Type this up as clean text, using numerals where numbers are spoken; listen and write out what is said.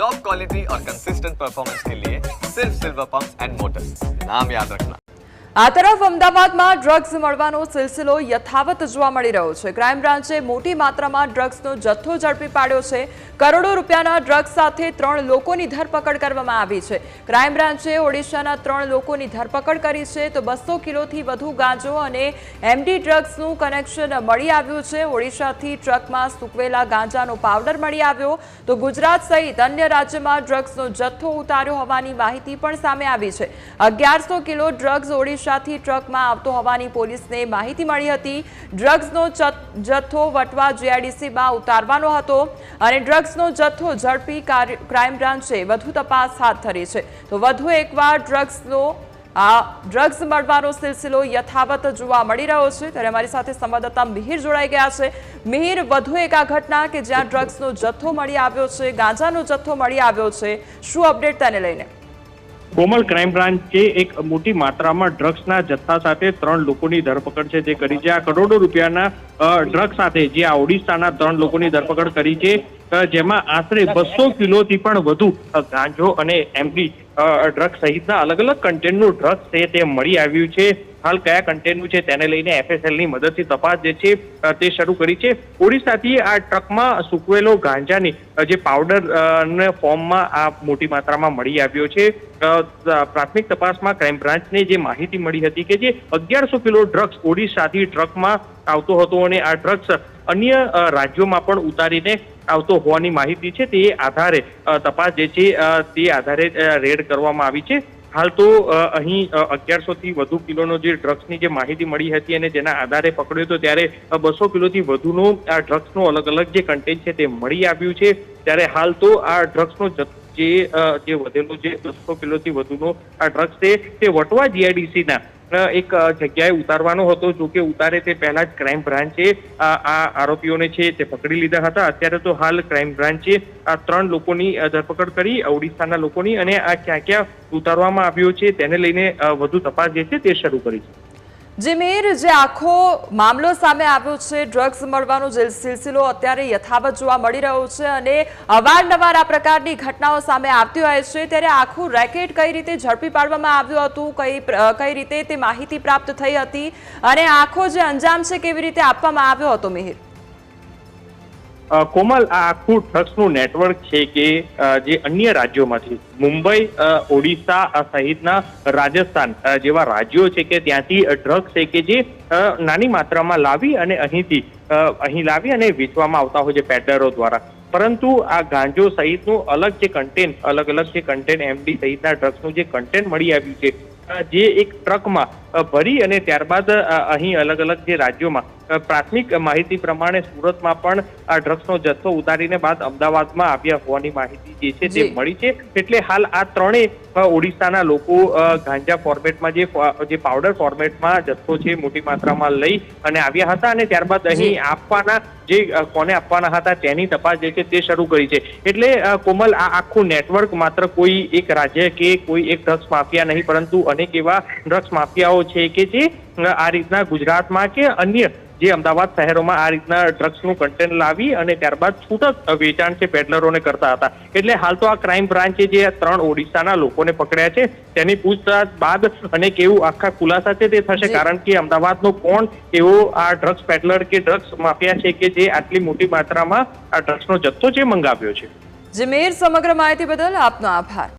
Top quality और consistent performance के लिए सिर्फ सिल्वर पंप्स एंड मोटर्स, नाम याद रखना। આ તરફ અમદાવાદમાં ડ્રગ્સ મળવાનો સિલસિલો યથાવત જોવા મળી રહ્યો છે। ક્રાઇમ બ્રાન્ચે મોટી માત્રામાં ડ્રગ્સનો જથ્થો ઝડપી પાડ્યો છે। કરોડો રૂપિયાના ડ્રગ્સ સાથે 3 લોકોની ધરપકડ કરવામાં આવી છે। ક્રાઇમ બ્રાન્ચે ઓડિશાના 3 લોકોની ધરપકડ કરી છે તો 200 કિલોથી વધુ ગાંજો અને એમડી ડ્રગ્સનું કનેક્શન મળી આવ્યું છે। ઓડિશાથી ટ્રકમાં સૂકવેલા ગાંજાનો પાવડર મળી આવ્યો તો ગુજરાત સહિત અન્ય રાજ્યમાં ડ્રગ્સનો જથ્થો ઉતાર્યો હોવાની માહિતી પણ સામે આવી છે। 1100 કિલો ડ્રગ્સ ઓડિશાથી ટ્રકમાં આવતો હોવાની પોલીસને માહિતી મળી હતી। ડ્રગ્સનો જથ્થો વટવા જીઆઈડીસીમાં ઉતારવાનો હતો અને ડ્રગ્સનો જથ્થો ઝડપી ક્રાઇમ બ્રાન્ચે વધુ તપાસ હાથ ધરી છે। તો વધુ એકવાર ડ્રગ્સ મળવાનો સિલસિલો યથાવત જોવા મળી રહ્યો છે। ત્યારે અમારી સાથે સંવાદદાતા મિહિર જોડાઈ ગયા છે। મિહિર, વધુ એક આ ઘટના કે જ્યાં ડ્રગ્સનો જથ્થો મળી આવ્યો છે, ગાંજાનો જથ્થો મળી આવ્યો છે, શું અપડેટ તેને લઈને? કોમલ, ક્રાઇમ બ્રાન્ચે એક મોટી માત્રામાં ડ્રગ્સના જથ્થા સાથે 3 લોકોની ધરપકડ છે જે કરી છે। આ કરોડો રૂપિયાના ડ્રગ્સ સાથે જે આ ઓડિશાના 3 લોકોની ધરપકડ કરી છે, જેમાં આશરે 200 કિલોથી પણ વધુ ગાંજો અને એમડી ડ્રગ્સ સહિતના અલગ અલગ કન્ટેનનું ડ્રગ્સ છે તે મળી આવ્યું છે। હાલ કયા કન્ટેનનું છે તેને લઈને એફએસએલની મદદથી તપાસ જે છે તે શરૂ કરી છે। ઓડિશાથી આ ટ્રકમાં સૂકવેલો ગાંજાની જે પાવડર ફોર્મમાં આ મોટી માત્રામાં મળી આવ્યો છે। પ્રાથમિક તપાસમાં ક્રાઇમ બ્રાન્ચને જે માહિતી મળી હતી કે જે 1100 કિલો ડ્રગ્સ ઓડિશાથી ટ્રકમાં આવતો હતો અને આ ડ્રગ્સ અન્ય રાજ્યોમાં પણ ઉતારીને આવતો હોવાની માહિતી છે। તે આધારે તપાસ જે છે તે આધારે રેડ કરવામાં આવી છે। હાલ તો અહીં 1100 થી વધુ કિલોનો જે ડ્રગ્સની જે માહિતી મળી હતી અને જેના આધારે પકડ્યો હતો ત્યારે 200 કિલોથી વધુનો આ ડ્રગ્સનો અલગ અલગ જે કન્ટેન્ટ છે તે મળી આવ્યું છે। ત્યારે હાલ તો આ ડ્રગ્સનો જે વધેલો જે 200 કિલોથી વધુનો આ ડ્રગ્સ છે તે વટવા જીઆઈડીસીના એક જગ્યાએ ઉતારવાનો હતો। જો કે ઉતારે તે પહેલા જ ક્રાઇમ બ્રાન્ચે આ આરોપીઓને છે તે પકડી લીધા હતા। અત્યારે તો હાલ ક્રાઇમ બ્રાન્ચે આ 3 લોકોની ધરપકડ કરી ઓડિશાના લોકોની અને આ ક્યાં ક્યાં ઉતારવામાં આવ્યો છે તેને લઈને વધુ તપાસ જે છે તે શરૂ કરી છે। જીમીર, જે આખો મામલો સામે આવ્યો છે, ડ્રગ્સ મળવાનો સિલસિલો અત્યારે યથાવત જોવા મળી રહ્યો છે અને અવારનવાર આ પ્રકારની ઘટનાઓ સામે આવતી હોય છે, ત્યારે આખું રેકેટ કઈ રીતે ઝડપી પાડવામાં આવ્યું હતું, કઈ રીતે તે માહિતી પ્રાપ્ત થઈ હતી અને આખો જે અંજામ છે કેવી રીતે આપવામાં આવ્યો હતો? મિહિર, કોમલ, આ આખું ડ્રગ્સનું નેટવર્ક છે કે જે અન્ય રાજ્યોમાંથી મુંબઈ, ઓડિશા સહિતના રાજસ્થાન જેવા રાજ્યો છે કે ત્યાંથી ડ્રગ્સ છે કે જે નાની માત્રામાં લાવી અને અહીં લાવી અને વેચવામાં આવતા હોય છે પેડલરો દ્વારા। પરંતુ આ ગાંજો સહિતનું અલગ અલગ જે કન્ટેન્ટ એમડી સહિતના ડ્રગ્સનું જે કન્ટેન્ટ મળી આવ્યું છે, જે એક ટ્રકમાં ભરી અને ત્યારબાદ અહીં અલગ અલગ જે રાજ્યોમાં પ્રાથમિક માહિતી પ્રમાણે સુરતમાં પણ આ ડ્રગ્સનો જથ્થો ઉતારીને બાદ અમદાવાદમાં આવ્યા હોવાની માહિતી જે છે તે મળી છે। એટલે હાલ આ ત્રણેય ઓડિશાના લોકો ગાંજા ફોર્મેટમાં જે પાવડર ફોર્મેટમાં જથ્થો છે મોટી માત્રામાં લઈ અને આવ્યા હતા અને ત્યારબાદ અહીં આપવાના કોને આપવાના હતા તેની તપાસ જે છે તે શરૂ કરી છે। એટલે કોમલ, આ આખું નેટવર્ક માત્ર કોઈ એક રાજ્ય કે કોઈ એક ડ્રગ્સ માફિયા નહીં, પરંતુ અનેક એવા ડ્રગ્સ માફિયાઓ છે કે જે આ રીતના ગુજરાતમાં કે અન્ય જે અમદાવાદ શહેરોમાં આ રીતના ડ્રગ્સનું કન્ટેન્ટ લાવી અને ત્યારબાદ છૂટક વેચાણ છે પેડલરોને કરતા હતા। એટલે હાલ તો આ ક્રાઇમ બ્રાન્ચે જે 3 ઓડિશાના લોકોને પકડ્યા છે તેની પૂછતાછ બાદ અને કેવું આખા ખુલાસા છે તે થશે, કારણ કે અમદાવાદનો કોણ એવો આ ડ્રગ્સ પેડલર કે ડ્રગ્સ માફિયા છે કે જે આટલી મોટી માત્રામાં આ ડ્રગ્સનો જથ્થો છે મંગાવ્યો છે। જીમીર, સમગ્ર માહિતી બદલ આપનો આભાર।